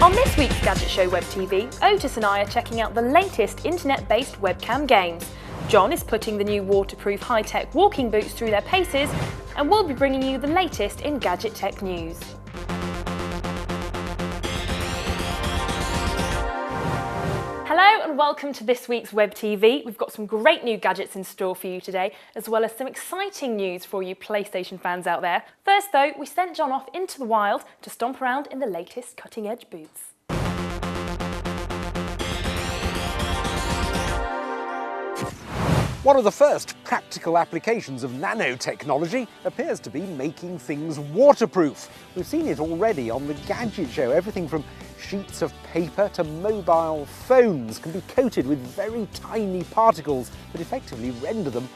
On this week's Gadget Show WebTV, Otis and I are checking out the latest internet-based webcam games. John is putting the new waterproof HiTec walking boots through their paces, and we'll be bringing you the latest in gadget tech news. Hello and welcome to this week's WebTV. We've got some great new gadgets in store for you today, as well as some exciting news for you PlayStation fans out there. First though, we sent John off into the wild to stomp around in the latest cutting-edge boots. One of the first practical applications of nanotechnology appears to be making things waterproof. We've seen it already on the Gadget Show. Everything from sheets of paper to mobile phones can be coated with very tiny particles that effectively render them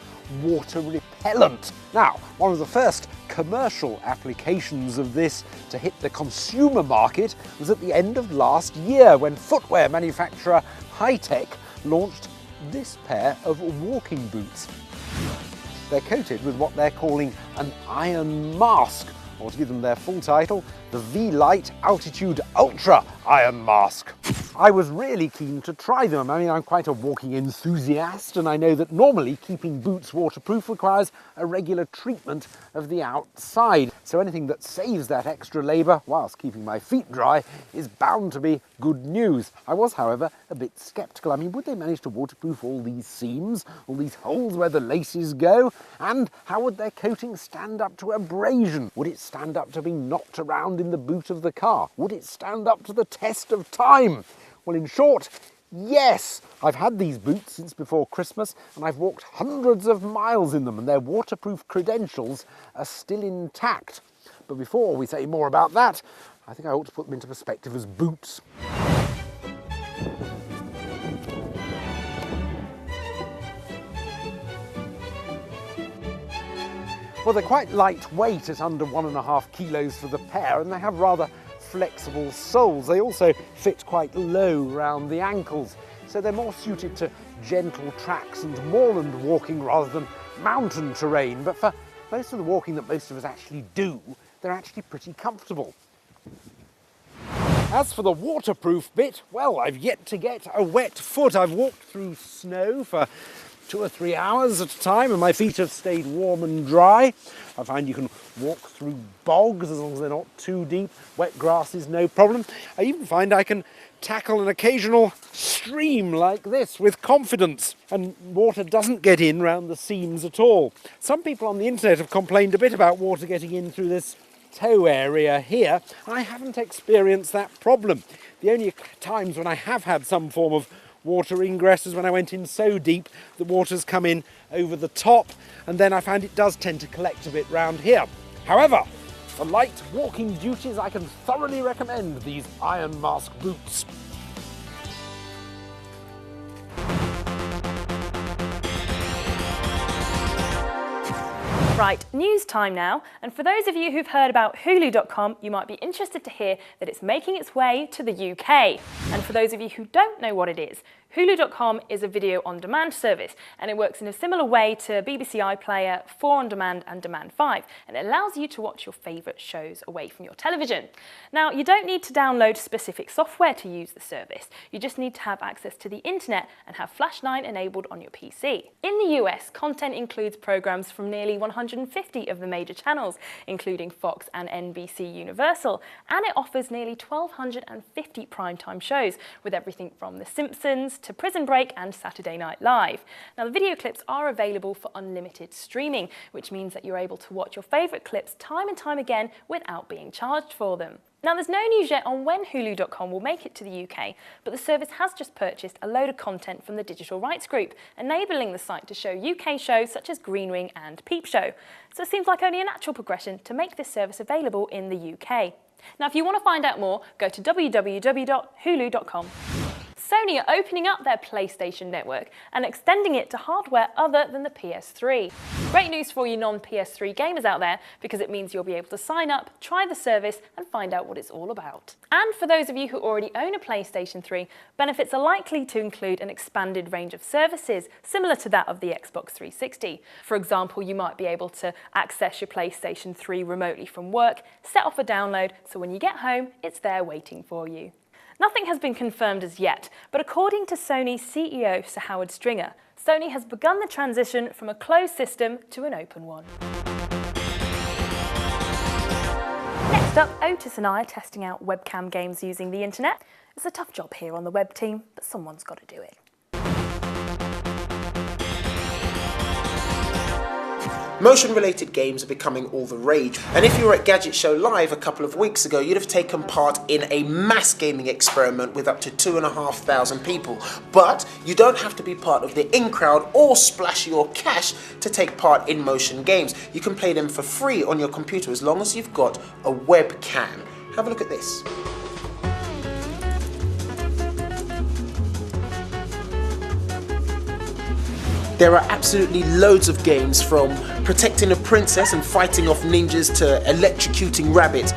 water repellent. Now, one of the first commercial applications of this to hit the consumer market was at the end of last year when footwear manufacturer Hi-Tec launched this pair of walking boots. They're coated with what they're calling an iron mask, or to give them their full title, the V-Lite Altitude Ultra Iron Mask. I was really keen to try them. I mean, I'm quite a walking enthusiast, and I know that normally keeping boots waterproof requires a regular treatment of the outside. So anything that saves that extra labour whilst keeping my feet dry is bound to be good news. I was, however, a bit sceptical. I mean, would they manage to waterproof all these seams, all these holes where the laces go? And how would their coating stand up to abrasion? Would it stand up to being knocked around in the boot of the car? Would it stand up to the test of time? Well, in short, yes. I've had these boots since before Christmas and I've walked hundreds of miles in them, and their waterproof credentials are still intact. But before we say more about that, I think I ought to put them into perspective as boots. Well, they're quite lightweight at under 1.5 kilos for the pair, and they have rather flexible soles. They also fit quite low round the ankles, so they're more suited to gentle tracks and moorland walking rather than mountain terrain. But for most of the walking that most of us actually do, they're actually pretty comfortable. As for the waterproof bit, well, I've yet to get a wet foot. I've walked through snow for 2 or 3 hours at a time, and my feet have stayed warm and dry. I find you can walk through bogs as long as they're not too deep. Wet grass is no problem. I even find I can tackle an occasional stream like this with confidence, and water doesn't get in round the seams at all. Some people on the internet have complained a bit about water getting in through this toe area here. I haven't experienced that problem. The only times when I have had some form of water ingress is when I went in so deep the water's come in over the top, and then I found it does tend to collect a bit round here. However, for light walking duties, I can thoroughly recommend these iron mask boots. Right, news time now, and for those of you who've heard about Hulu.com, you might be interested to hear that it's making its way to the UK. And for those of you who don't know what it is, Hulu.com is a video on demand service, and it works in a similar way to BBC iPlayer, 4 on Demand and Demand 5, and it allows you to watch your favourite shows away from your television. Now, you don't need to download specific software to use the service, you just need to have access to the internet and have Flash 9 enabled on your PC. In the US, content includes programmes from nearly 150 of the major channels, including Fox and NBC Universal, and it offers nearly 1,250 primetime shows, with everything from The Simpsons to Prison Break and Saturday Night Live. Now, the video clips are available for unlimited streaming, which means that you're able to watch your favourite clips time and time again without being charged for them. Now, there's no news yet on when Hulu.com will make it to the UK, but the service has just purchased a load of content from the Digital Rights Group, enabling the site to show UK shows such as Green Wing and Peep Show. So it seems like only a natural progression to make this service available in the UK. Now, if you want to find out more, go to www.hulu.com. Sony are opening up their PlayStation network and extending it to hardware other than the PS3. Great news for you non-PS3 gamers out there, because it means you'll be able to sign up, try the service and find out what it's all about. And for those of you who already own a PlayStation 3, benefits are likely to include an expanded range of services similar to that of the Xbox 360. For example, you might be able to access your PlayStation 3 remotely from work, set off a download, so when you get home, it's there waiting for you. Nothing has been confirmed as yet, but according to Sony CEO Sir Howard Stringer, Sony has begun the transition from a closed system to an open one. Next up, Otis and I are testing out WebCam Games using the internet. It's a tough job here on the web team, but someone's got to do it. Motion-related games are becoming all the rage, and if you were at Gadget Show Live a couple of weeks ago, you'd have taken part in a mass gaming experiment with up to 2,500 people. But you don't have to be part of the in-crowd or splash your cash to take part in motion games. You can play them for free on your computer as long as you've got a webcam. Have a look at this. There are absolutely loads of games, from protecting a princess and fighting off ninjas to electrocuting rabbits.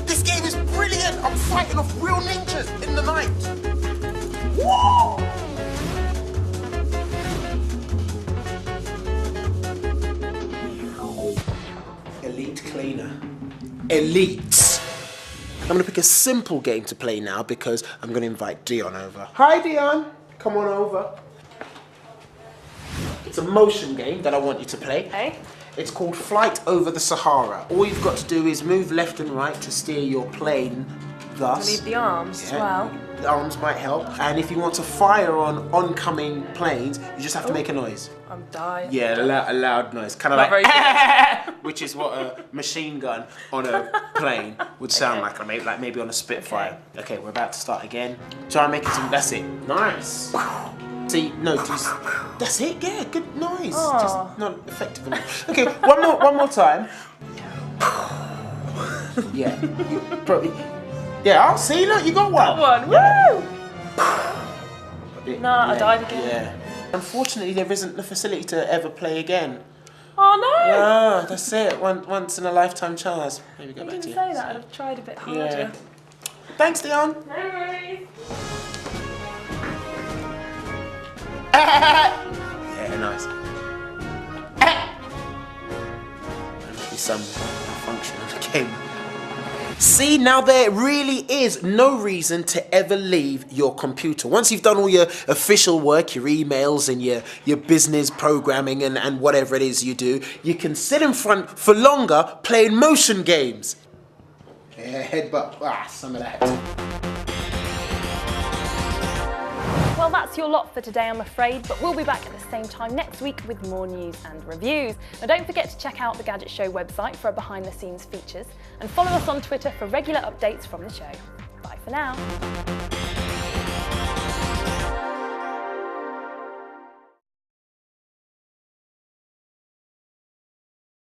This game is brilliant! I'm fighting off real ninjas in the night! Whoa! Elite Cleaner. Elite! I'm going to pick a simple game to play now because I'm going to invite Dion over. Hi Dion! Come on over. It's a motion game that I want you to play. Okay. It's called Flight Over the Sahara. All you've got to do is move left and right to steer your plane thus. Leave the arms as well. The arms might help. And if you want to fire on oncoming planes, you just have to make a noise. I'm dying. Yeah, a loud noise. Kind of Not like, very good. which is what a machine gun on a plane would sound like maybe on a Spitfire. Okay, we're about to start again. Try and make it some, that's it. Nice. See, no, just, that's it, yeah, good noise. Aww. Just not effective enough. Okay, one more time. Yeah, you probably, yeah, I'll see, look, you got one. Got one, woo! Nah, I died again. Yeah. Unfortunately, there isn't the facility to ever play again. Oh no! Ah, that's it, once in a lifetime chance. Maybe go You back didn't to you. say that, I'd have tried a bit harder. Yeah. Thanks, Dion. No worries. Yeah, nice. There must be some function in the game. See, now there really is no reason to ever leave your computer. Once you've done all your official work, your emails and your business programming and whatever it is you do, you can sit in front for longer playing motion games. Yeah, headbutt. Some of that. Well, that's your lot for today, I'm afraid, but we'll be back at the same time next week with more news and reviews. Now, don't forget to check out the Gadget Show website for our behind-the-scenes features, and follow us on Twitter for regular updates from the show. Bye for now.